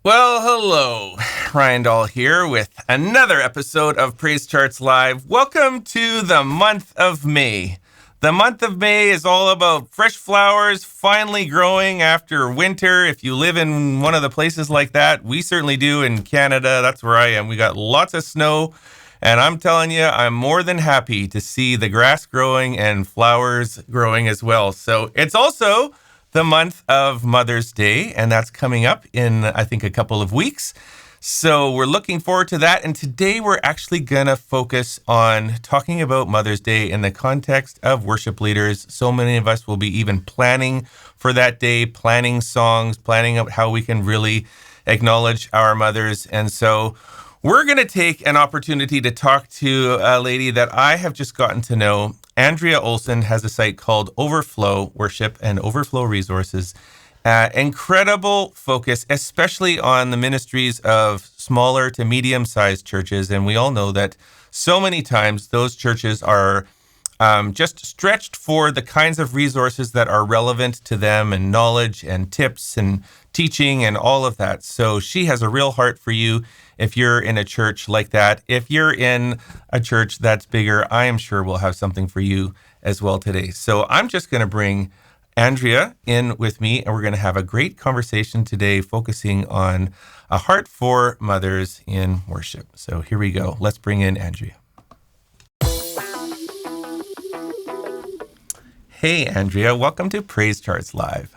Well, hello. Ryan Dahl here with another episode of PraiseCharts Live. Welcome to the month of May. The month of May is all about fresh flowers finally growing after winter. If you live in one of the places like that, we certainly do in Canada. That's where I am. We got lots of snow. And I'm telling you, I'm more than happy to see the grass growing and flowers growing as well. So it's also the month of Mother's Day, and that's coming up in, I think, a couple of weeks. So we're looking forward to that. And today we're actually going to focus on talking about Mother's Day in the context of worship leaders. So many of us will be even planning for that day, planning songs, planning out how we can really acknowledge our mothers. And so we're going to take an opportunity to talk to a lady that I have just gotten to know. Andrea Olson has a site called Overflow Worship and Overflow Resources. Incredible focus, especially on the ministries of smaller to medium-sized churches. And we all know that so many times those churches are just stretched for the kinds of resources that are relevant to them and knowledge and tips and teaching and all of that. So she has a real heart for you if you're in a church like that. If you're in a church that's bigger, I am sure we'll have something for you as well today. So I'm just going to bring Andrea in with me, and we're going to have a great conversation today focusing on a heart for mothers in worship. So here we go. Let's bring in Andrea. Hey, Andrea, welcome to PraiseCharts Live.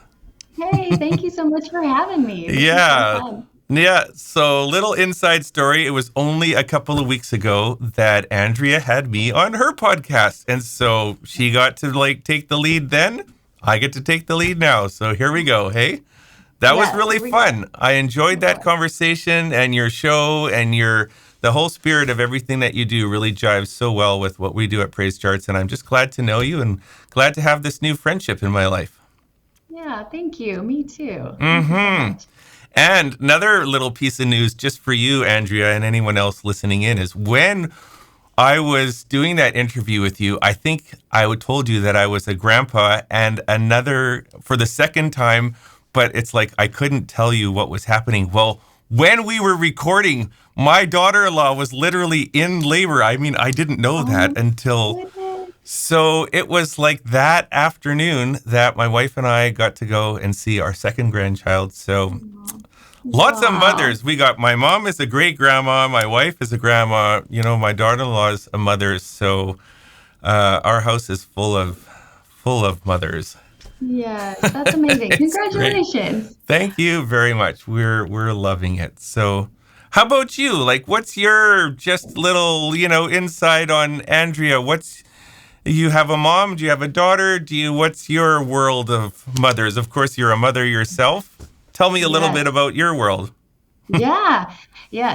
Hey, thank you so much for having me. This is so fun. Yeah. So little inside story. It was only a couple of weeks ago that Andrea had me on her podcast. And so she got to take the lead then. I get to take the lead now. So here we go. Hey, that was really fun. I enjoyed that conversation, and your show and the whole spirit of everything that you do really jives so well with what we do at PraiseCharts. And I'm just glad to know you and glad to have this new friendship in my life. Yeah, thank you. Me too. Thank you so much. And another little piece of news just for you, Andrea, and anyone else listening in is when I was doing that interview with you, I think I told you that I was a grandpa and for the second time, but it's like I couldn't tell you what was happening. Well, when we were recording, my daughter-in-law was literally in labor. I mean, I didn't know that until... Goodness. So it was like that afternoon that my wife and I got to go and see our second grandchild. So lots of mothers. My mom is a great grandma. My wife is a grandma. My daughter-in-law is a mother. So our house is full of mothers. Yes, that's amazing. Congratulations. Great. Thank you very much. We're loving it. So how about you? What's your just little, insight on Andrea? You have a mom? Do you have a daughter? What's your world of mothers? Of course, you're a mother yourself. Tell me a little bit about your world. Yeah.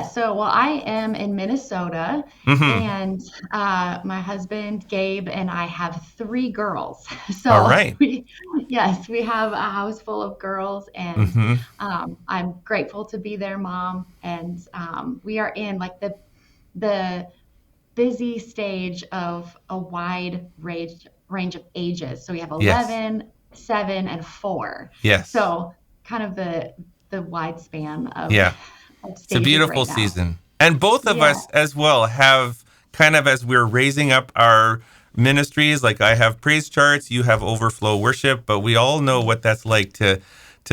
So, I am in Minnesota, and my husband, Gabe, and I have 3 girls. So, all right. we have a house full of girls, and I'm grateful to be their mom. And we are in the busy stage of a wide range of ages. So we have 11, 7, and 4. Yes. So kind of the wide span of It's a beautiful season. And both of us as well have kind of, as we're raising up our ministries, like I have PraiseCharts, you have Overflow Worship, but we all know what that's like to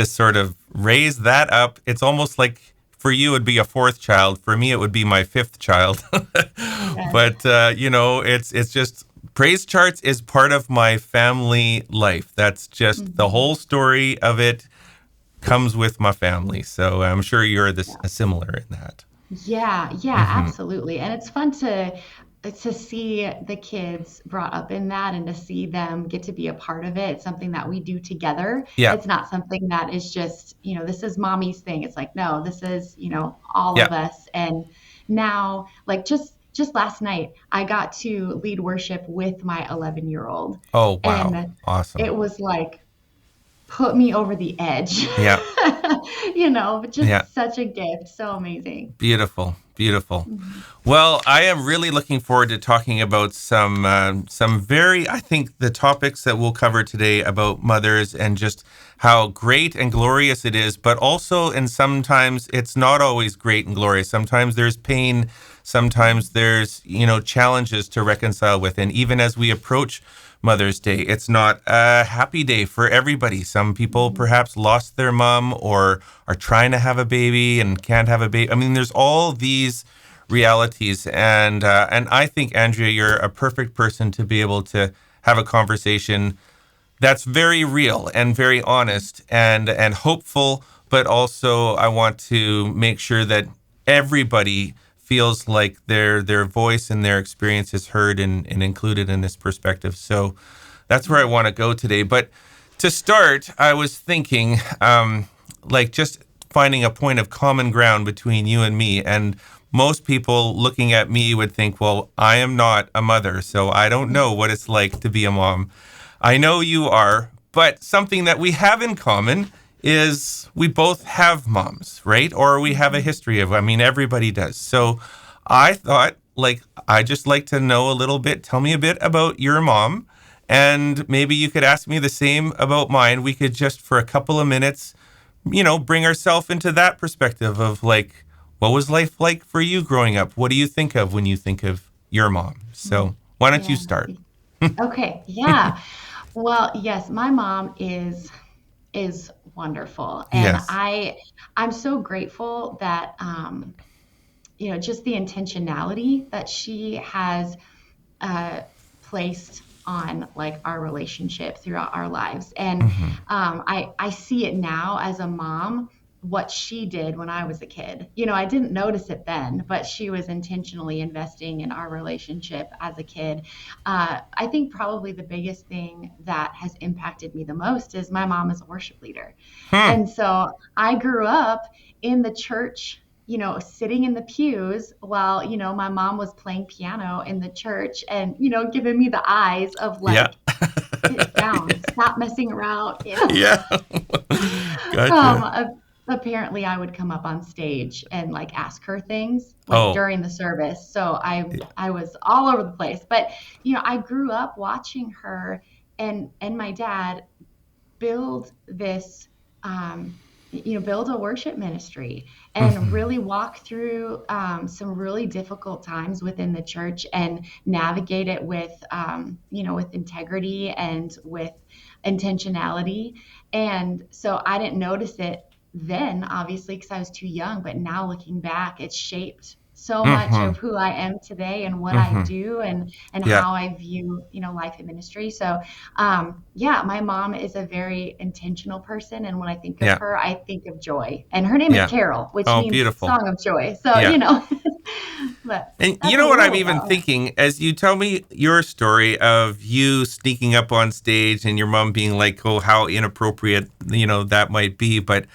sort of raise that up. It's almost like for you, it would be a 4th child. For me, it would be my 5th child. But, it's just PraiseCharts is part of my family life. That's just the whole story of it comes with my family. So I'm sure you're similar in that. Yeah, absolutely. And it's fun to see the kids brought up in that and to see them get to be a part of it. It's something that we do together. Yeah. It's not something that is just, this is mommy's thing. It's like, no, this is, all of us. And now, just last night, I got to lead worship with my 11-year-old. Oh, wow. And awesome. It was put me over the edge. Yeah. But just such a gift. So amazing. Beautiful. Beautiful. Mhm. Well, I am really looking forward to talking about some very, I think, the topics that we'll cover today about mothers and just how great and glorious it is, but also, and sometimes it's not always great and glorious. Sometimes there's pain. Sometimes there's, challenges to reconcile with. And even as we approach Mother's Day, it's not a happy day for everybody. Some people perhaps lost their mom or are trying to have a baby and can't have a baby. I mean, there's all these realities, and I think, Andrea, you're a perfect person to be able to have a conversation that's very real and very honest and hopeful, but also I want to make sure that everybody feels like their voice and their experience is heard and included in this perspective. So that's where I want to go today. But to start, I was thinking, just finding a point of common ground between you and me. And most people looking at me would think, well, I am not a mother, so I don't know what it's like to be a mom. I know you are, but something that we have in common is we both have moms, right? Or we have a history of, everybody does. So I thought, I just like to know a little bit. Tell me a bit about your mom, and maybe you could ask me the same about mine. We could just, for a couple of minutes, bring ourselves into that perspective of what was life like for you growing up? What do you think of when you think of your mom? So why don't you Yeah. start? Okay. Yeah. Well, yes, my mom is wonderful, and Yes. I'm so grateful that just the intentionality that she has uh, placed on like our relationship throughout our lives. And Hmm. I see it now as a mom, what she did when I was a kid. I didn't notice it then, but she was intentionally investing in our relationship as a kid. I think probably the biggest thing that has impacted me the most is my mom is a worship leader. Hmm. And so I grew up in the church, sitting in the pews while, my mom was playing piano in the church and, giving me the eyes of Yeah. like, sit down, stop messing around. Yeah. Um, Gotcha. a- Apparently I would come up on stage and like ask her things like Oh, during the service. So I was all over the place. But, I grew up watching her and my dad build this build a worship ministry and hmm, really walk through some really difficult times within the church and navigate it with with integrity and with intentionality. And so I didn't notice it then, obviously, because I was too young, but now looking back, it's shaped so much hmm, of who I am today and what I hmm. do and Yeah. how I view life and ministry. So yeah, my mom is a very intentional person, and when I think of Yeah. her, I think of joy. And her name is Yeah. Carol, which Oh, means beautiful. song of joy. So, Yeah. but And you that's a know what I'm little even about her. thinking as you tell me your story of you sneaking up on stage and your mom being like, oh, how inappropriate, that might be. But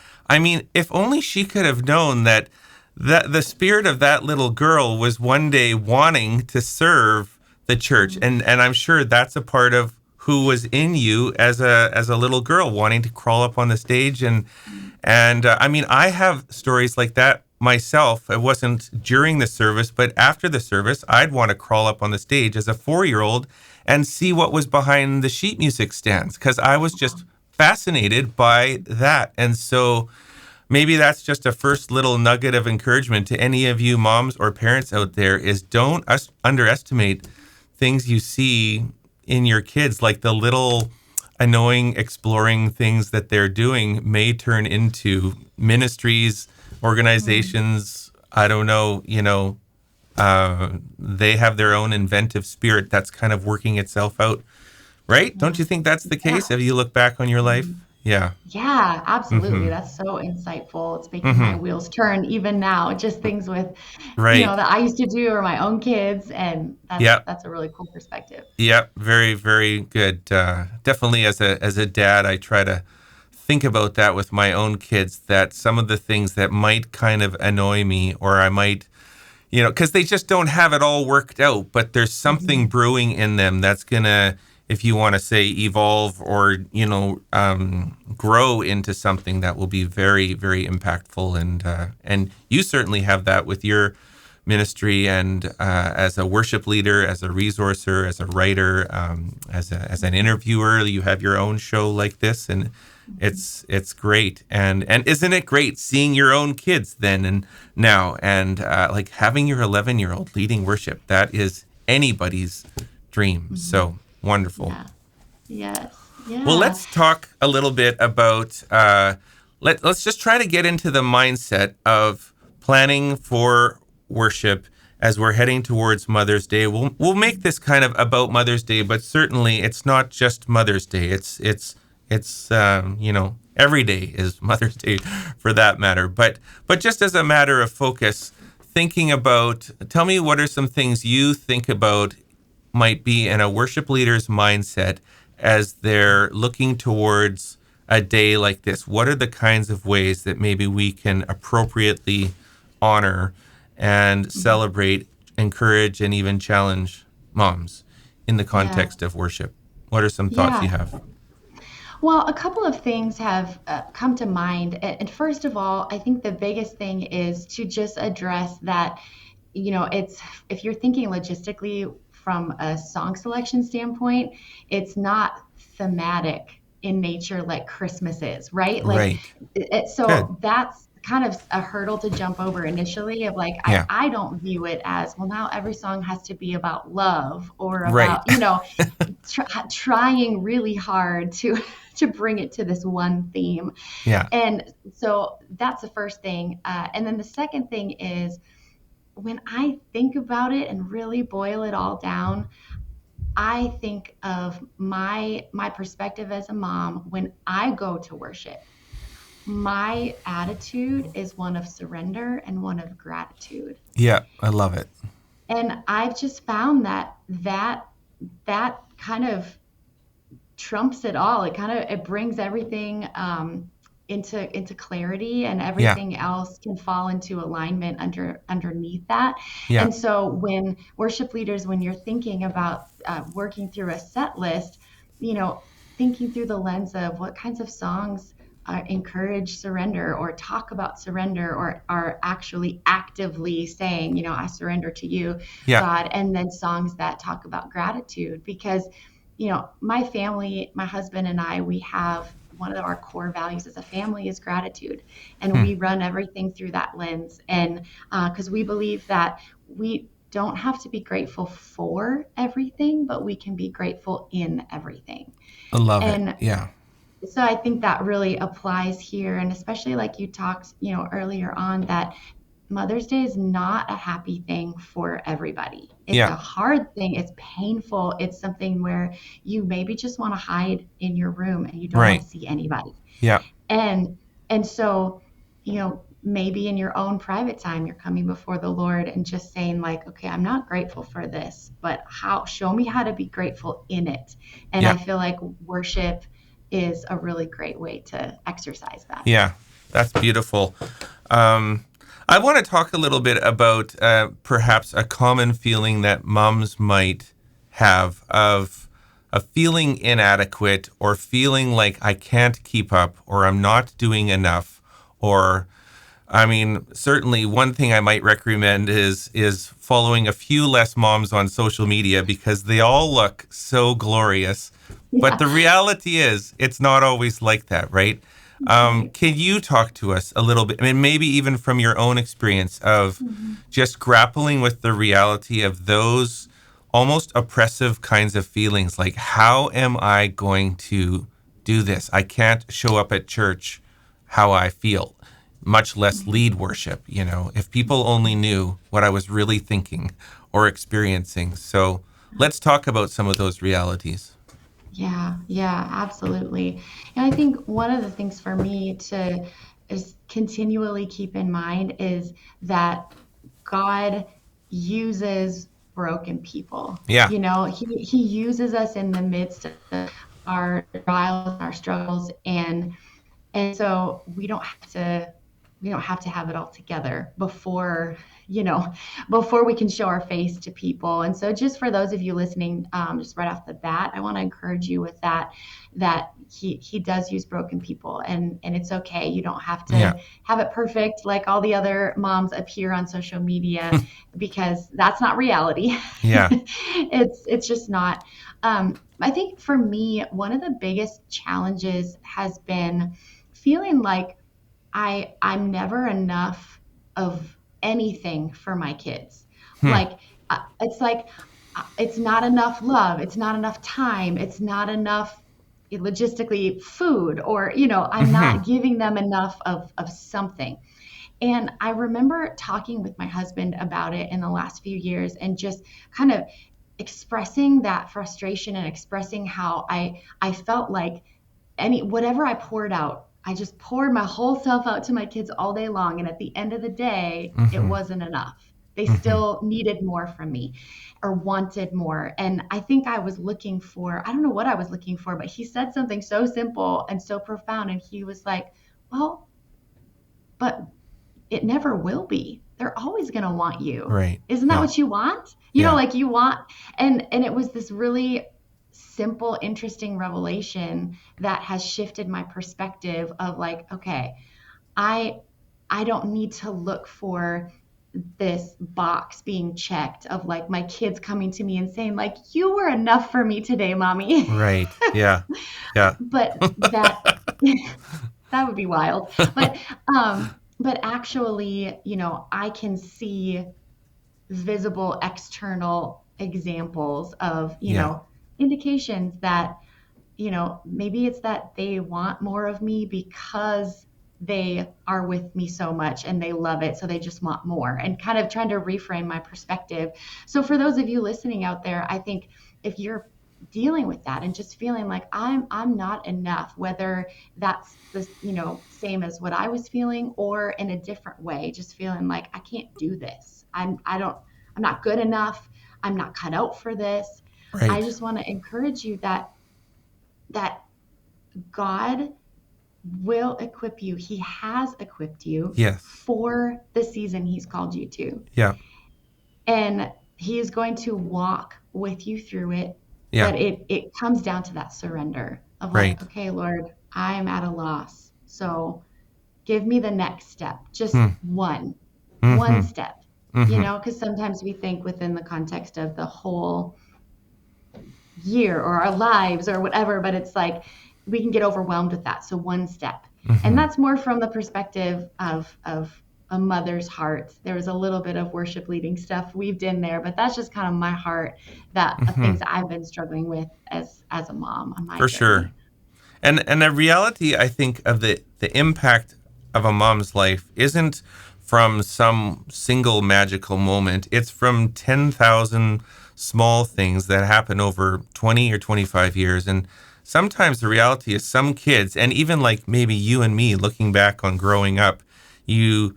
if only she could have known that the spirit of that little girl was one day wanting to serve the church. Mm, And I'm sure that's a part of who was in you as a little girl wanting to crawl up on the stage mm, and I have stories like that myself. It wasn't during the service, but after the service, I'd want to crawl up on the stage as a 4-year-old and see what was behind the sheet music stands because I was just fascinated by that. And so maybe that's just a first little nugget of encouragement to any of you moms or parents out there is don't underestimate things you see in your kids, like the little annoying exploring things that they're doing may turn into ministries, mm. organizations. I don't know, they have their own inventive spirit that's kind of working itself out, right? Don't Yeah. you think that's the Yeah. case? If you look back on your life? Mhm. Yeah. Yeah, absolutely. Mm-hmm. That's so insightful. It's making my Mm-hmm. wheels turn even now. Just things with, Right. that I used to do or my own kids, and that's Yeah. that's a really cool perspective. Yeah. Very, very good. Definitely as a dad, I try to think about that with my own kids, that some of the things that might kind of annoy me or I might, because they just don't have it all worked out, but there's something Mhm. brewing in them that's going to, if you want to say evolve or, grow into something that will be very, very impactful. And you certainly have that with your ministry and as a worship leader, as a resourcer, as a writer, as an interviewer. You have your own show like this, and it's great. And isn't it great seeing your own kids then and now, and like having your 11-year-old leading worship? That is anybody's dream. So wonderful. Yeah. Yes. Well, Yeah. let's talk a little bit about, let's just try to get into the mindset of planning for worship as we're heading towards Mother's Day. We'll make this kind of about Mother's Day, but certainly it's not just Mother's Day. It's every day is Mother's Day for that matter. But just as a matter of focus, thinking about, tell me what are some things you think about might be in a worship leader's mindset as they're looking towards a day like this. What are the kinds of ways that maybe we can appropriately honor and celebrate, encourage, and even challenge moms in the context of worship? What are some thoughts you Yeah. have? Well, a couple of things have come to mind. And first of all, I think the biggest thing is to just address that, it's if you're thinking logistically from a song selection standpoint, it's not thematic in nature like Christmas is, right? Like, Right. Good. so that's kind of a hurdle to jump over initially of like, I, Yeah. I don't view it as, well, now every song has to be about love or Right. about, trying really hard to to bring it to this one theme. Yeah. And so that's the first thing. And then the second thing is when I think about it and really boil it all down, I think of my perspective as a mom when I go to worship. My attitude is one of surrender and one of gratitude. Yeah. I love it. And I've just found that kind of trumps it all. It brings everything into clarity, and Yeah. everything else can fall into alignment underneath that. Yeah. And so when worship leaders, when you're thinking about working through a set list, you know, thinking through the lens of what kinds of songs encourage surrender or talk about surrender or are actually actively saying, I surrender to you, Yeah. God, and then songs that talk about gratitude. Because my family, my husband and I, we have one of our core values as a family is gratitude. And Hmm. we run everything through that lens. And because we believe that we don't have to be grateful for everything, but we can be grateful in everything. I love it. And Yeah. so I think that really applies here. And especially like you talked, earlier on, that Mother's Day is not a happy thing for everybody. It's Yeah. a hard thing. It's painful. It's something where you maybe just want to hide in your room and you don't want Right. to see anybody. Yeah. And so, maybe in your own private time, you're coming before the Lord and just saying like, okay, I'm not grateful for this, but show me how to be grateful in it. And I Yeah. feel like worship is a really great way to exercise that. Yeah. That's beautiful. Um, I want to talk a little bit about perhaps a common feeling that moms might have of feeling inadequate or feeling like I can't keep up or I'm not doing enough. Or, I mean, certainly one thing I might recommend is following a few less moms on social media because they all look so glorious. But Yeah. the reality is, it's not always like that, right? Right. Can you talk to us a little bit, I mean, maybe even from your own experience of Mhm. just grappling with the reality of those almost oppressive kinds of feelings? Like, how am I going to do this? I can't show up at church how I feel, much less lead worship. If people only knew what I was really thinking or experiencing. So let's talk about some of those realities. Yeah, yeah, absolutely. And I think one of the things for me to is continually keep in mind is that God uses broken people. Yeah. He uses us in the midst of our trials, our struggles, and so we don't have to. we don't have to have it all together before, you know, before we can show our face to people. And so just for those of you listening, just right off the bat, I want to encourage you with that, that he does use broken people, and it's okay. You don't have Yeah. to have it perfect like all the other moms appear on social media, because that's not reality. Yeah. It's just not. I think for me, one of the biggest challenges has been feeling like I'm never enough of anything for my kids. Hmm. It's like it's not enough love, it's not enough time, it's not enough logistically food, or I'm Hmm. not giving them enough of something. And I remember talking with my husband about it in the last few years, and just kind of expressing that frustration, and expressing how I felt like whatever I poured out, I just poured my whole self out to my kids all day long. And at the end of the day, it Hmm. wasn't enough. They Hmm. still needed more from me, or wanted more. And I think I was looking for, I don't know what I was looking for, but he said something so simple and so profound. And he was like, well, but it never will be. They're always going to want you. Right. Isn't that Yeah. what you want? Yeah. Like you want, and it was this really simple, interesting revelation that has shifted my perspective of like, okay, I I don't need to look for this box being checked of like my kids coming to me and saying like, you were enough for me today, mommy. Right. Yeah. Yeah. But that that would be wild. But actually, I can see visible external examples of, Yeah. indications that, maybe it's that they want more of me because they are with me so much and they love it. So they just want more, and kind of trying to reframe my perspective. So for those of you listening out there, I think if you're dealing with that and just feeling like I'm not enough, whether that's the, same as what I was feeling, or in a different way, just feeling like I can't do this. I'm not good enough. I'm not cut out for this. I Right. just want to encourage you that God will equip you. He has equipped you Yes. for the season He's called you to. Yeah. And He is going to walk with you through it. Yeah. But it comes down to that surrender of like, Right. okay, Lord, I'm at a loss. So give me the next step, just Hmm. one Hmm. step, Hmm. because sometimes we think within the context of the whole year or our lives or whatever, but it's like we can get overwhelmed with that. So one step. And Hmm. that's more from the perspective of a mother's heart. There was a little bit of worship leading stuff weaved in there, but that's just kind of my heart, that of Hmm. things that I've been struggling with as a mom on my For sure. journey. And the reality, I think, of the impact of a mom's life isn't from some single magical moment. It's from 10,000 small things that happen over 20 or 25 years. And sometimes the reality is some kids, and even like maybe you and me looking back on growing up, you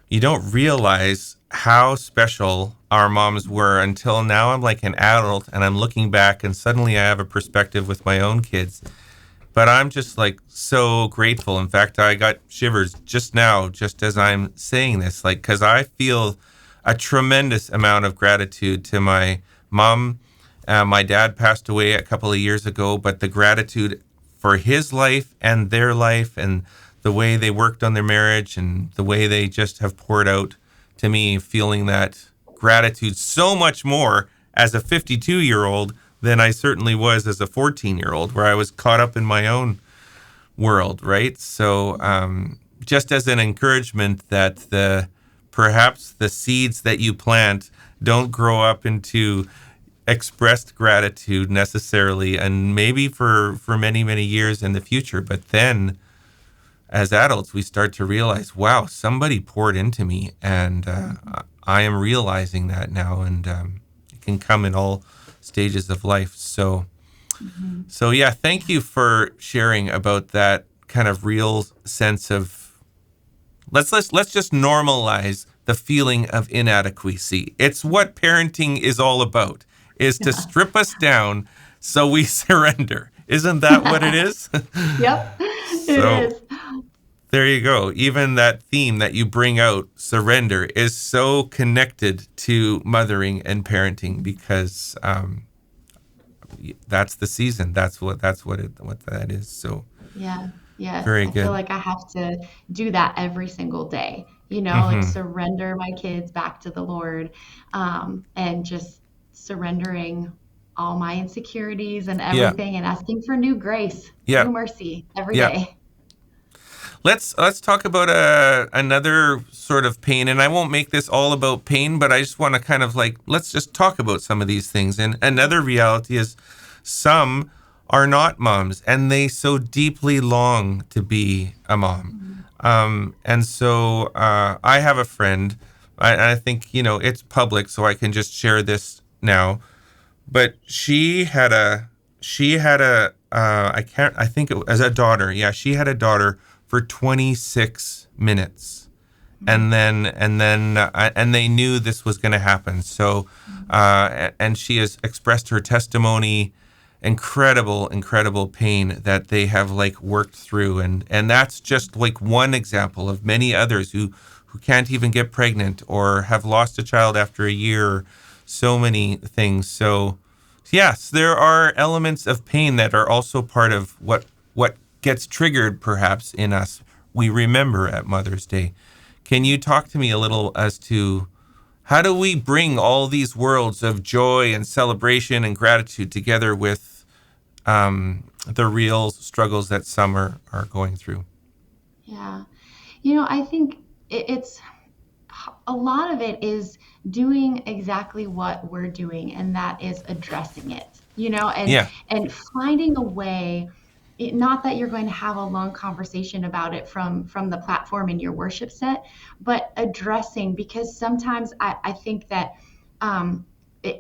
you don't realize how special our moms were until now I'm like an adult and I'm looking back and suddenly I have a perspective with my own kids, but I'm just like so grateful. In fact, I got shivers just now, just as I'm saying this, like, because I feel a tremendous amount of gratitude to my mom. My dad passed away a couple of years ago, but the gratitude for his life and their life and the way they worked on their marriage and the way they just have poured out to me, feeling that gratitude so much more as a 52-year-old than I certainly was as a 14-year-old, where I was caught up in my own world, right? So, just as an encouragement that perhaps the seeds that you plant don't grow up into expressed gratitude necessarily, and maybe for many many years in the future, but then as adults we start to realize, wow, somebody poured into me, and I am realizing that now, and it can come in all stages of life. Mm-hmm. So yeah, thank Yeah. you for sharing about that kind of real sense of let's just normalize the feeling of inadequacy. It's what parenting is all about, is to Yeah. strip us down so we surrender. Isn't that what it is? Yep, it So is. There you go. Even that theme that you bring out, surrender, is so connected to mothering and parenting because that's the season. What that is. So Yeah. Yes. very I feel good. like I have to do that every single day, like Mm-hmm. surrender my kids back to the Lord, and just surrendering all my insecurities and Yeah. everything and asking for new grace, Yeah. new mercy every Yeah. day. Let's talk about another sort of pain, and I won't make this all about pain, but I just want to kind of like let's just talk about some of these things. And another reality is some are not moms, and they so deeply long to be a mom. Mhm. And so I have a friend. I think it's public, so I can just share this now. But I can't I think it was as a daughter. Yeah, she had a daughter for 26 minutes. And they knew this was going to happen. So and she has expressed her testimony, incredible pain that they have like worked through, and that's just like one example of many others who can't even get pregnant or have lost a child after a year, so many things. So yes, there are elements of pain that are also part of what gets triggered perhaps in us. We remember at Mother's Day. Can you talk to me a little as to how do we bring all these worlds of joy and celebration and gratitude together with the real struggles that some are going through? Yeah. I think it's a lot of it is doing exactly what we're doing, and that is addressing it, Yeah, and finding a way. Not that you're going to have a long conversation about it from the platform in your worship set, but addressing, because sometimes I think that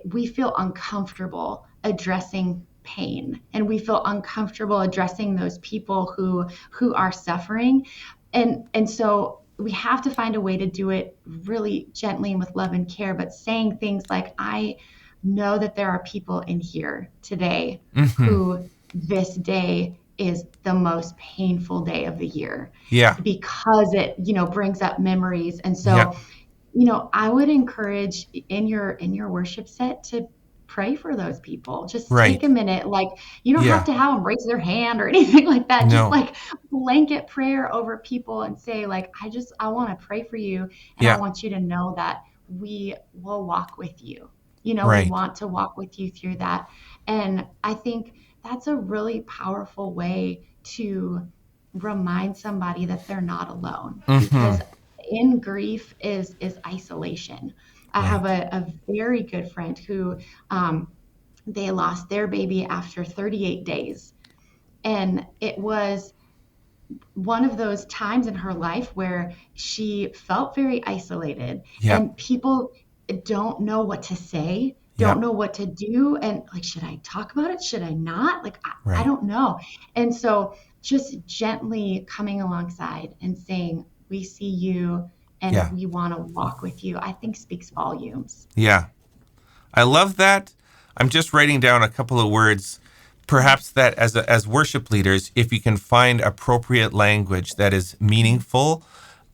we feel uncomfortable addressing pain, and we feel uncomfortable addressing those people who are suffering, and so we have to find a way to do it really gently and with love and care, but saying things like, I know that there are people in here today mm-hmm. who this day is the most painful day of the year Yeah, because it, brings up memories. And yeah, so, I would encourage in your worship set to pray for those people. Just take right. a minute. Like, you don't have Yeah, to have them raise their hand or anything like that. Just no, like blanket prayer over people and say, like, I want to pray for you, and I yeah, want you to know that we will walk with you. We right. want to walk with you through that. And I think that's a really powerful way to remind somebody that they're not alone, Mm-hmm. because in grief is isolation. I have Right. a very good friend who, they lost their baby after 38 days, and it was one of those times in her life where she felt very isolated, Yep. and people don't know what to say, don't Yep. know what to do, and like, should I talk about it, should I not, like, I Right. don't know. And so just gently coming alongside and saying, we see you and Yeah. we want to walk with you, I think speaks volumes. Yeah. I love that. I'm just writing down a couple of words. Perhaps that as worship leaders, if you can find appropriate language that is meaningful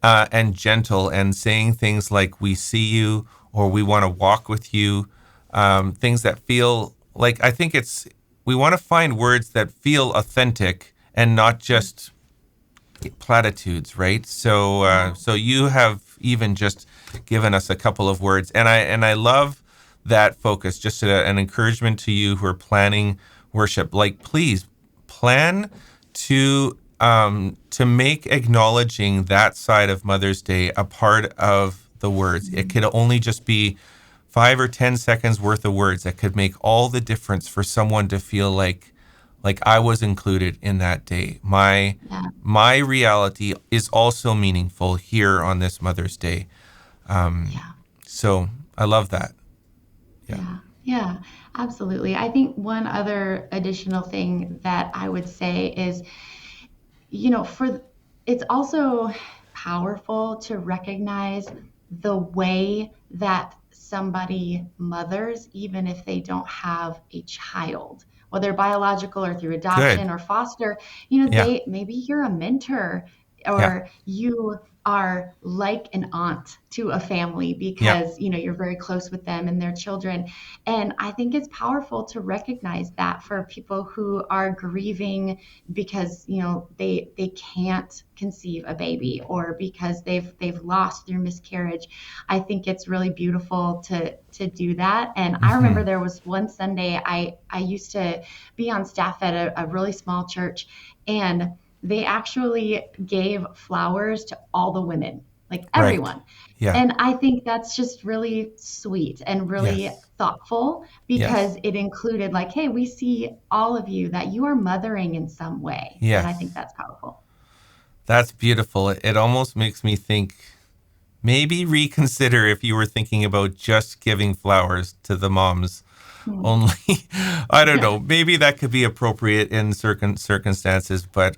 and gentle, and saying things like "we see you" or "we want to walk with you," things that feel like, I think we want to find words that feel authentic and not just platitudes, right? So Yeah. so you have even just given us a couple of words, and I love that focus. Just an encouragement to you who are planning worship. Like, please plan to make acknowledging that side of Mother's Day a part of the words. It Mhm. could only just be 5 or 10 seconds worth of words that could make all the difference for someone to feel like I was included in that day. Yeah. My reality is also meaningful here on this Mother's Day. Yeah. So I love that. Yeah. Yeah, yeah, absolutely. I think one other additional thing that I would say is, for it's also powerful to recognize the way that somebody mothers, even if they don't have a child, whether biological or through Good. adoption or foster. Yeah. Maybe you're a mentor Yeah. or you are like an aunt to a family Yeah. because you're very close with them and their children. And I think it's powerful to recognize that for people who are grieving because they can't conceive a baby, or because they've lost through miscarriage. I think it's really beautiful to do that. And I remember Hmm. there was one Sunday I used to be on staff at a really small church, and they actually gave flowers to all the women, like Right. everyone. Yeah. And I think that's just really sweet and really Yes. thoughtful, because Yes. it included like, hey, we see all of you that you are mothering in some way. And I think Yes. that's powerful. That's beautiful. It almost makes me think, maybe reconsider if you were thinking about just giving flowers to the moms Hmm. only. I don't Yeah. know. Maybe that could be appropriate in certain circumstances, but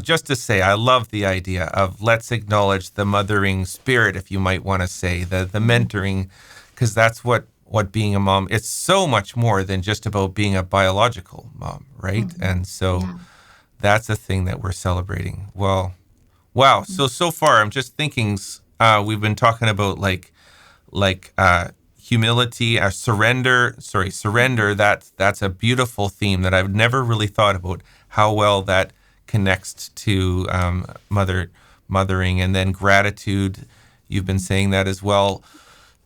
just to say, I love the idea of let's acknowledge the mothering spirit, if you might want to say, the Mhm. mentoring, because that's what being a mom. It's so much more than just about being a biological mom, right? Mhm. And so Yeah. that's a thing that we're celebrating. Well, wow. Mhm. So far, I'm just thinking. We've been talking about humility, Mhm. surrender. That's a beautiful theme that I've never really thought about how well that connects to mothering, and then gratitude. You've been saying that as well.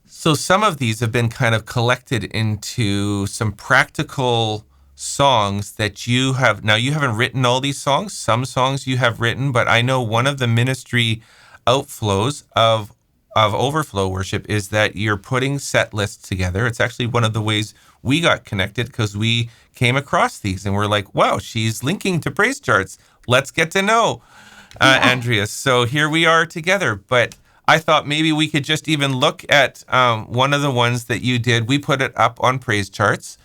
So some of these have been kind of collected into some practical songs that you have. Now, you haven't written all these songs. Some songs you have written, but I know one of the ministry outflows of Overflow Worship is that you're putting set lists together. It's actually one of the ways we got connected, because we came across these and we're like, wow, she's linking to Praise Charts. Let's get to know Yeah. Andreas. So here we are together. But I thought maybe we could just even look at one of the ones that you did. We put it up on Praise Charts,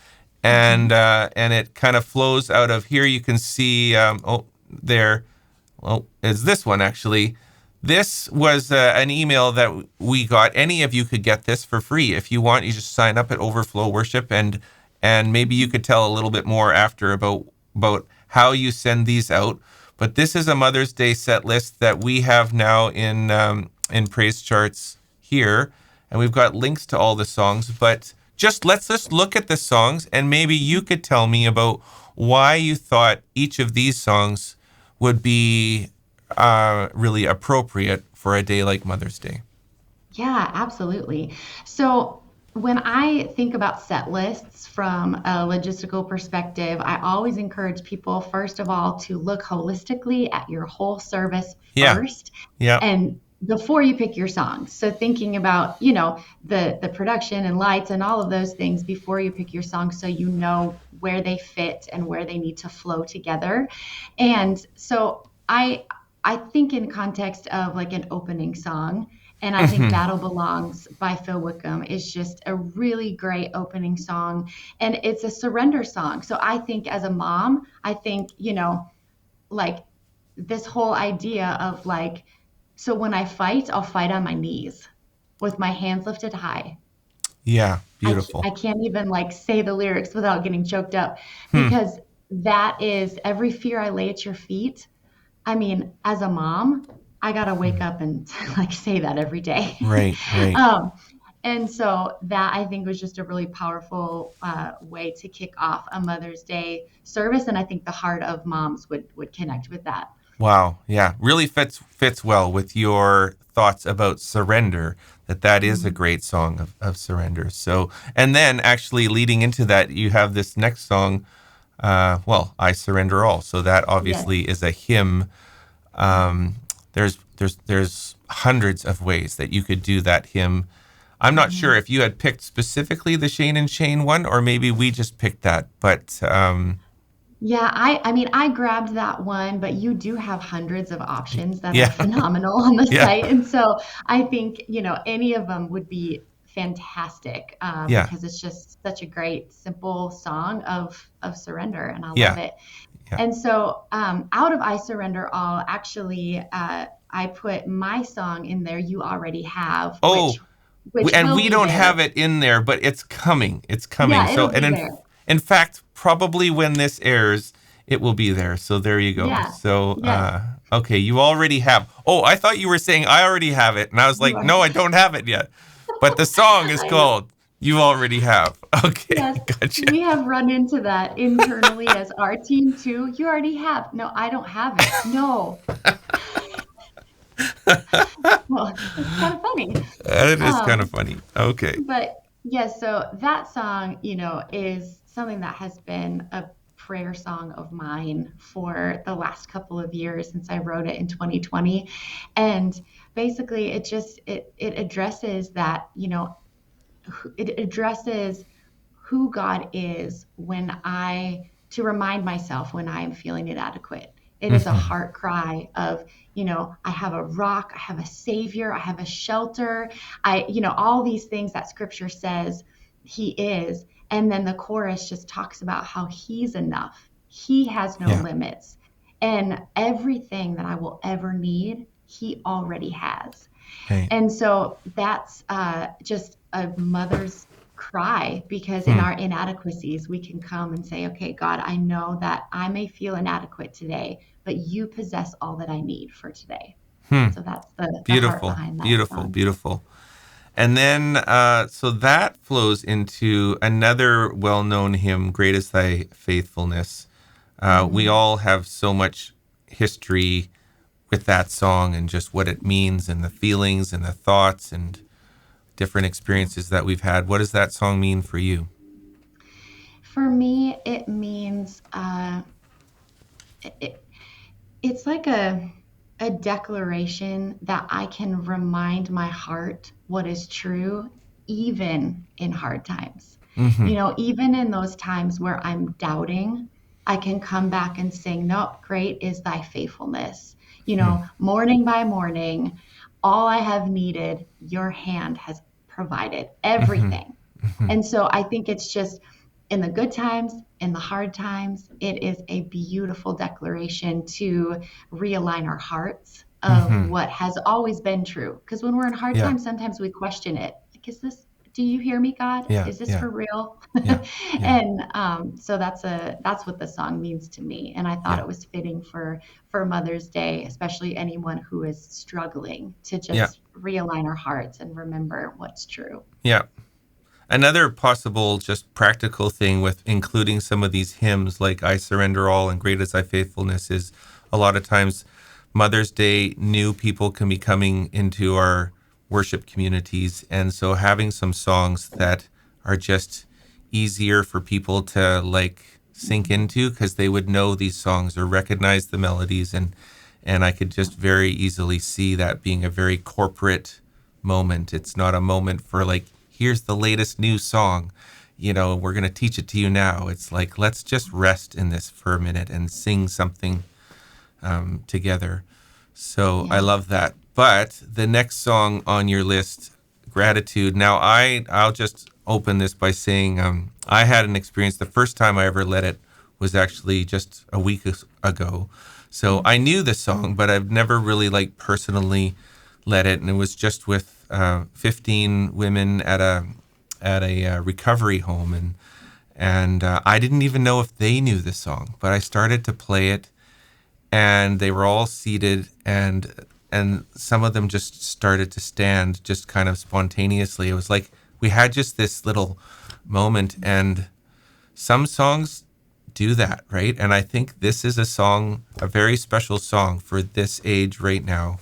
Mhm. and it kind of flows out of here. You can see, there. Well, is this one actually? This was an email that we got. Any of you could get this for free if you want. You just sign up at Overflow Worship, and maybe you Mhm. could tell a little bit more after about how you send these out. But this is a Mother's Day set list that we have now in Praise Charts here, and we've got links to all the songs. But let's just look at the songs, and maybe you could tell me about why you thought each of these songs would be really appropriate for a day like Mother's Day. Yeah, absolutely. So when I think about set lists from a logistical perspective, I always encourage people, first of all, to look holistically at your whole service Yeah, first, yeah, and before you pick your songs. So thinking about, the production and lights and all of those things before you pick your songs, so you know where they fit and where they need to flow together. And so I think in context of like an opening song, and I think hmm, Battle Belongs by Phil Wickham is just a really great opening song. And it's a surrender song. So I think as a mom, I think, like this whole idea of like, so when I fight, I'll fight on my knees with my hands lifted high. yeah, I beautiful. can't even like say the lyrics without getting choked up, Hmm, because that is every fear I lay at your feet. I mean, as a mom, I gotta wake up and like say that every day. right, right. um, and so that I think was just a really powerful way to kick off a Mother's Day service, and I think the heart of moms would connect with that. Wow, yeah, really fits well with your thoughts about surrender. That is a Mhm. great song of surrender. So, and then actually leading into that, you have this next song. Well, I surrender all. So that Yes. obviously is a hymn. Mhm. There's hundreds of ways that you could do that hymn. I'm not sure Mhm. if you had picked specifically the Shane and Shane one, or maybe we just picked that. But Yeah, I mean, I grabbed that one, but you do have hundreds of options that are yeah, phenomenal on the yeah, site. And so I think, any of them would be fantastic, yeah, because it's just such a great, simple song of surrender, and I love yeah, it. yeah. And so, out of I Surrender All, actually, I put my song in there, You Already Have, Oh, which and will we be don't there. have it in there, but it's coming. It's coming. Yeah, So, it'll and be there. in fact, probably when this airs, it will be there. So there you go. Yeah. So, Yes. Okay, you already have. Oh, I thought you were saying I already have it. And I was You like, no, already I don't have it yet. But the song is I know. called You Already Have. Okay, Yes, gotcha. we have run into that internally as our team too. You already have. No, I don't have it. No. Well, it's kind of funny. It is kind of Um, funny. Okay. but yes, so that song, is something that has been a prayer song of mine for the last couple of years since I wrote it in 2020. And basically it addresses that, it addresses who God is to remind myself when I am feeling inadequate. It is a Hmm. heart cry of, I have a rock, I have a savior, I have a shelter. All these things that scripture says he is. And then the chorus just talks about how he's enough. He has no Yeah. limits. And everything that I will ever need, he already has. Right. And so that's just a mother's cry because in Hmm. our inadequacies, we can come and say, okay, God, I know that I may feel inadequate today, but you possess all that I need for today. Hmm. So that's the heart Beautiful. behind that Beautiful. song. Beautiful. And then, so that flows into another well known hymn, Great is Thy Faithfulness. We Mhm. all have so much history with that song and just what it means and the feelings and the thoughts and different Yeah. experiences that we've had. What does that song mean for you? For me, it means it, it's like a declaration that I can remind my heart what is true, even in hard times. Mm-hmm. Even in those times where I'm doubting, I can come back and sing, no, great is thy faithfulness. Hmm. Morning by morning, all I have needed, your hand has provided Mm-hmm. everything. Mm-hmm. And so I think it's just in the good times, in the hard times, it is a beautiful declaration to realign our hearts of Mm-hmm. what has always been true. Because when we're in hard Yeah. times, sometimes we question it. Like, do you hear me, God? Yeah. Is this Yeah. for real? Yeah. Yeah. And so that's what the song means to me. And I thought Yeah. it was fitting for Mother's Day, especially anyone who is struggling to Yeah. just realign our hearts and remember what's true. Yeah. Another possible, just practical thing with including some of these hymns like I Surrender All and Great is Thy Faithfulness is a lot of times Mother's Day, new people can be coming into our worship communities. And so having some songs that are just easier for people to like sink Mhm. into because they would know these songs or recognize the melodies and I could just very easily see that being a very corporate moment. It's not a moment for like, here's the latest new song. We're going to teach it to you now. It's like, let's just rest in this for a minute and sing something together. So I Yeah. love that. But the next song on your list, Gratitude. Now, I'll just open this by saying I had an experience. The first time I ever led it was actually just a week ago. So Mm. I knew the song, but I've never really like personally led it, and it was just with 15 women at a recovery home, and I didn't even know if they knew the song, but I started to play it, and they were all seated, and some of them just started to stand just kind of spontaneously. It was like we had just this little moment, and some songs do that, right? And I think this is a song, a very special song for this age right now.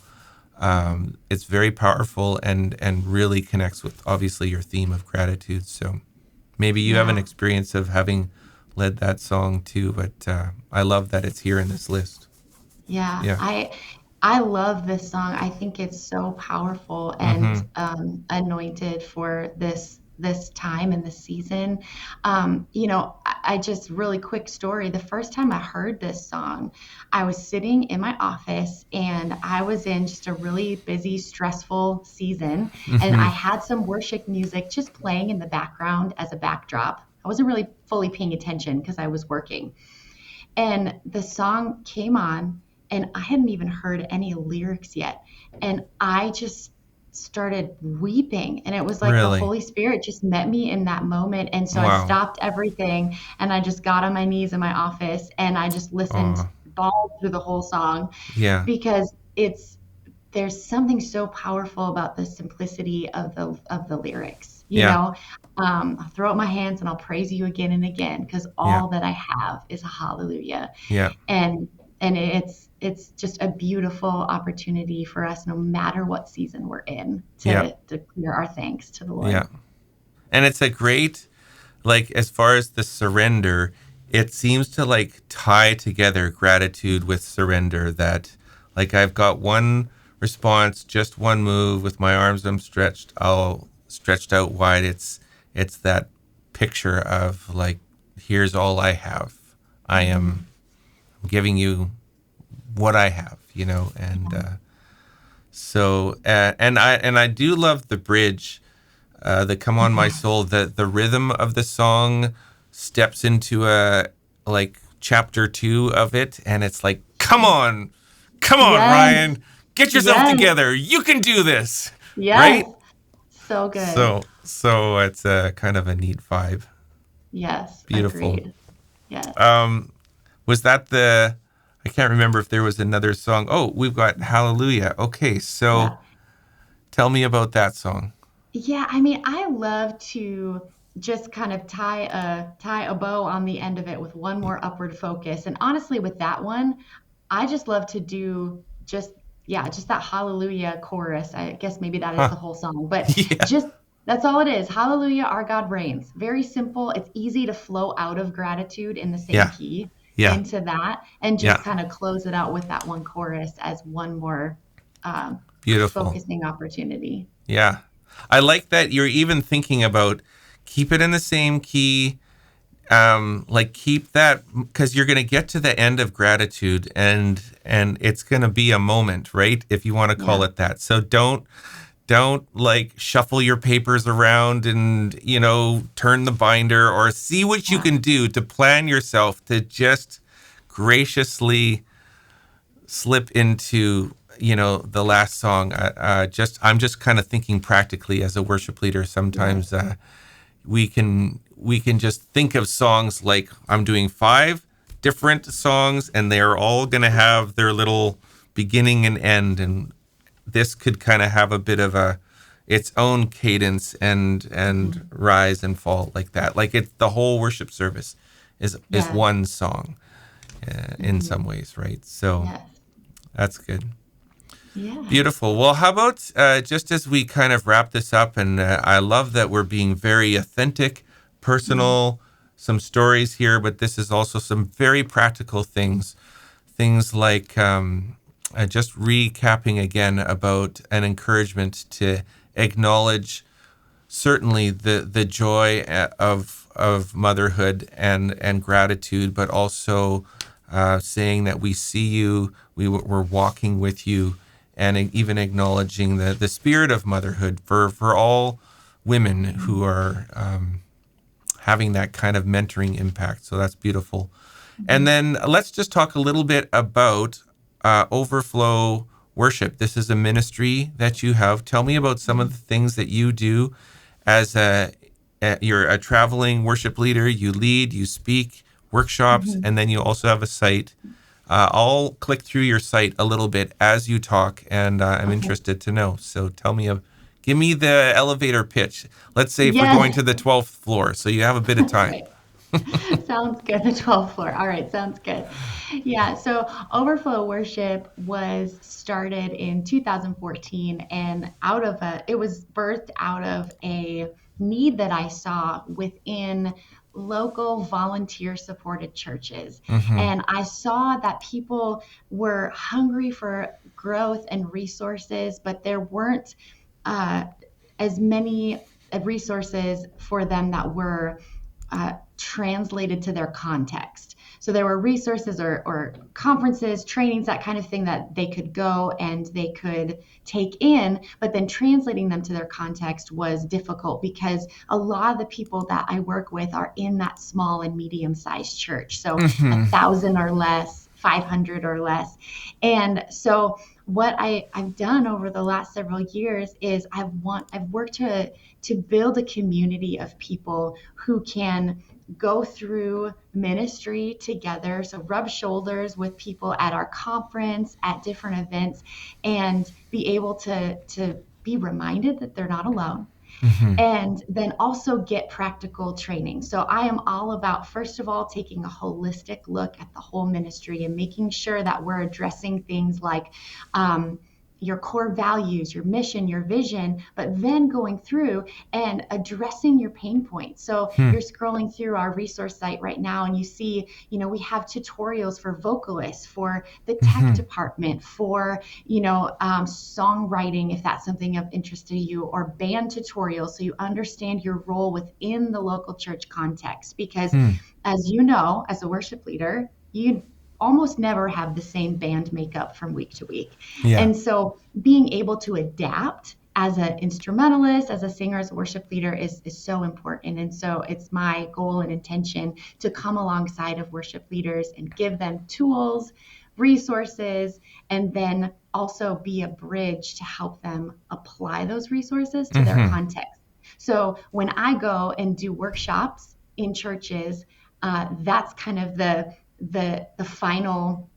It's very powerful and really connects with obviously your theme of gratitude. So maybe you have an Yeah. experience of having led that song too, but I love that it's here in this list. Yeah, Yeah. I love this song. I think it's so powerful and Mm-hmm. anointed for this time and this season. I just really quick story. The first time I heard this song, I was sitting in my office and I was in just a really busy, stressful season, and Mm-hmm. I had some worship music just playing in the background as a backdrop. I wasn't really fully paying attention because I was working. And the song came on, and I hadn't even heard any lyrics yet. And I just started weeping. And it was like the Really? Holy Spirit just met me in that moment. And so I Wow. stopped everything and I just got on my knees in my office and I just listened Oh. fall through the whole song Yeah. because there's something so powerful about the simplicity of the lyrics. Yeah. I'll throw up my hands and I'll praise you again and again because Yeah. all that I have is a hallelujah. Yeah. And it's just a beautiful opportunity for us, no matter what season we're in, Yeah. to declare our thanks to the Yeah. Lord. And it's a great, like, as far as the surrender, it seems to like tie together gratitude with surrender. That, like, I've got one response, just one move with my arms all stretched out wide. It's that picture of like, here's all I have. I Mhm. am giving you what I have, and and I do love the bridge, the "Come on, my Yes. soul." The rhythm of the song steps into a like chapter 2 of it, and it's like, come on, Yes. Ryan, get yourself Yes. together. You can do this, Yes. right? So good. So it's a kind of a neat vibe. Yes. Beautiful. Agreed. Yes. Was that the? I can't remember if there was another song. Oh, we've got Hallelujah. Okay, so Yeah. tell me about that song. Yeah, I mean, I love to just kind of tie a bow on the end of it with one more upward focus. And honestly, with that one, I just love to do just that hallelujah chorus. I guess maybe that is Huh. the whole song, but Yeah. just that's all it is. Hallelujah, our God reigns. Very simple. It's easy to flow out of gratitude in the same Yeah. key Yeah. into that and just Yeah. kind of close it out with that one chorus as one more um, Beautiful. focusing opportunity. Yeah. I like that you're even thinking about keep it in the same key. Like keep that because you're going to get to the end of gratitude and it's going to be a moment, right? If you want to call Yeah. it that. So don't like shuffle your papers around and turn the binder, or see what you Yeah. can do to plan yourself to just graciously slip into the last song. I'm just kind of thinking practically as a worship leader. Yes. Sometimes we can just think of songs like I'm doing 5 different songs and they're all going to have their little beginning and end, and this could kind of have a bit of a its own cadence and Mhm. rise and fall like that. Like it's the whole worship service is Yes. one song, in Mhm. some ways, right? So Yes. that's good. Yeah. Beautiful. Well, how about just as we kind of wrap this up, and I love that we're being very authentic, Mhm. personal, some stories here, but this is also some very practical things. Things like just recapping again about an encouragement to acknowledge certainly the joy of motherhood and gratitude, but also saying that we see you, we're walking with you, and even acknowledging the spirit of motherhood for all women who are having that kind of mentoring impact. So that's beautiful. And Mhm. then let's just talk a little bit about Overflow Worship. This is a ministry that you have. Tell me about some of the Mhm. things that you do as you're a traveling worship leader. You lead, you speak workshops, Mhm. and then you also have a site. I'll click through your site a little bit as you talk, and I'm Okay. interested to know. So tell me, give me the elevator pitch. Let's say if we're going Yes. to the 12th floor, so you have a bit of time. Right. Sounds good. The 12th floor. All right. Sounds good. Yeah. So Overflow Worship was started in 2014 and it was birthed out of a need that I saw within local volunteer supported churches. Hmm. And I saw that people were hungry for growth and resources, but there weren't uh, as many resources for them that were translated to their context. So there were resources or conferences, trainings, that kind of thing that they could go and they could take in, but then translating them to their context was difficult because a lot of the people that I work with are in that small and medium sized church. So Hmm. 1,000 or less, 500 or less. And so what I've done over the last several years is I've worked to build a community of people who can go through ministry together. So rub shoulders with people at our conference, at different events, and be able to be reminded that they're not alone, Mm-hmm. and then also get practical training. So I am all about, first of all, taking a holistic look at the whole ministry and making sure that we're addressing things like your core values, your mission, your vision, but then going through and addressing your pain points. So Hmm. you're scrolling through our resource site right now and you see, we have tutorials for vocalists, for the tech Mm-hmm. department, for, songwriting, if that's something of interest to you, or band tutorials so you understand your role within the local church context. Because Hmm. as you know, as a worship leader, you almost never have the same band makeup from week to week. Yeah. And so being able to adapt as an instrumentalist, as a singer, as a worship leader is so important. And so it's my goal and intention to come alongside of worship leaders and give them tools, resources, and then also be a bridge to help them apply those resources to their Mm-hmm. context. So when I go and do workshops in churches, that's kind of the final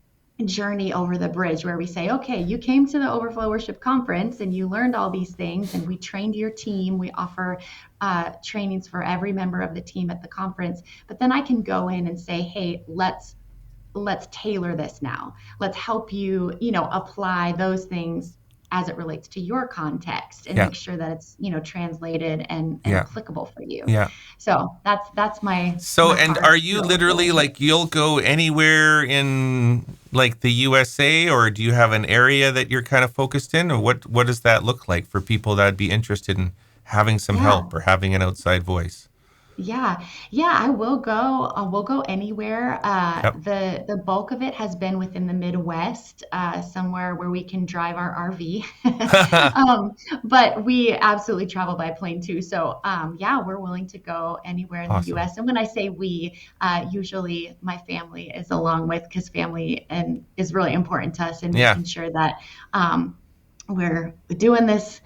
journey over the bridge where we say, okay, you came to the Overflow Worship Conference and you learned all these things, and we trained your team. We offer trainings for every member of the team at the conference. But then I can go in and say, hey, let's tailor this now. Let's help you, apply those things as it relates to your context and Yeah. make sure that it's, translated and Yeah. applicable for you. Yeah. So that's my So, my and heart are you for literally Overflow. like you'll go anywhere in like the USA, or do you have an area that you're kind of focused in, or what does that look like for people that'd be interested in having some Yeah. help or having an outside voice? Yeah, yeah, I will go. We'll go anywhere. Yep. The bulk of it has been within the Midwest, somewhere where we can drive our RV. um, but we absolutely travel by plane too. So yeah, we're willing to go anywhere in the Awesome. U.S. And when I say we, usually my family is along with, because family and is really important to us in Yeah, making sure that um, we're doing this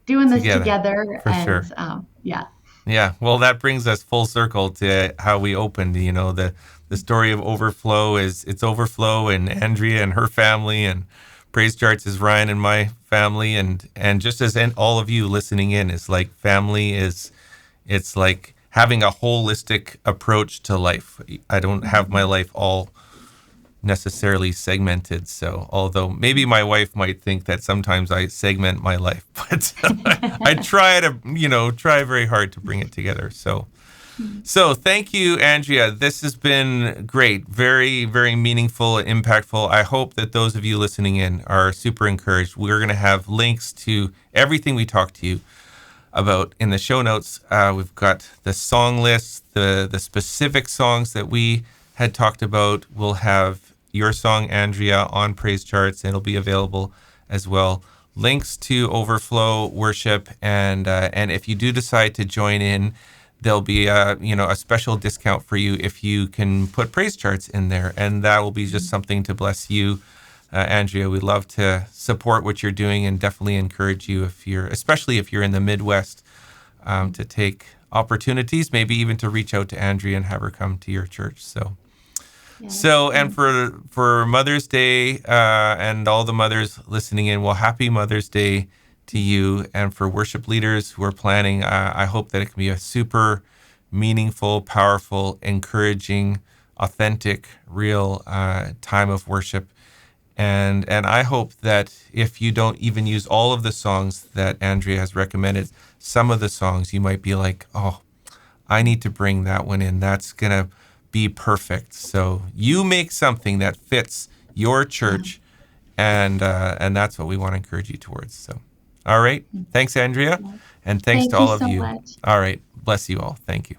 together together. for And sure. yeah. Yeah, well, that brings us full circle to how we opened. The story of Overflow is it's Overflow and Andrea and her family, and PraiseCharts is Ryan and my family, and just as all of you listening in is like family is, it's like having a holistic approach to life. I don't have my Mhm. life all necessarily segmented. So, although maybe my wife might think that sometimes I segment my life, but I try to, try very hard to bring it together. So thank you, Andrea. This has been great. Very, very meaningful and impactful. I hope that those of you listening in are super encouraged. We're going to have links to everything we talked to you about in the show notes. We've got the song list, the specific songs that we had talked about. We'll have your song, Andrea, on PraiseCharts, and it'll be available as well. Links to Overflow Worship, and if you do decide to join in, there'll be a special discount for you if you can put PraiseCharts in there, and that will be just something to bless you. Andrea, we'd love to support what you're doing and definitely encourage you especially if you're in the Midwest, to take opportunities, maybe even to reach out to Andrea and have her come to your church. Yes, And thank you. for Mother's Day, and all the mothers listening in, well, happy Mother's Day to you. And for worship leaders who are planning, I hope that it can be a super meaningful, powerful, encouraging, authentic, real time of worship. And I hope that if you don't even use all of the songs that Andrea has recommended, some of the songs you might be like, oh, I need to bring that one in. That's going to be perfect. So you make something that fits your Yeah. church, and that's what we want to encourage you towards. So, all right. Thanks, Andrea. Yeah. And thanks to Thank you all of so you. much. All right. Bless you all. Thank you.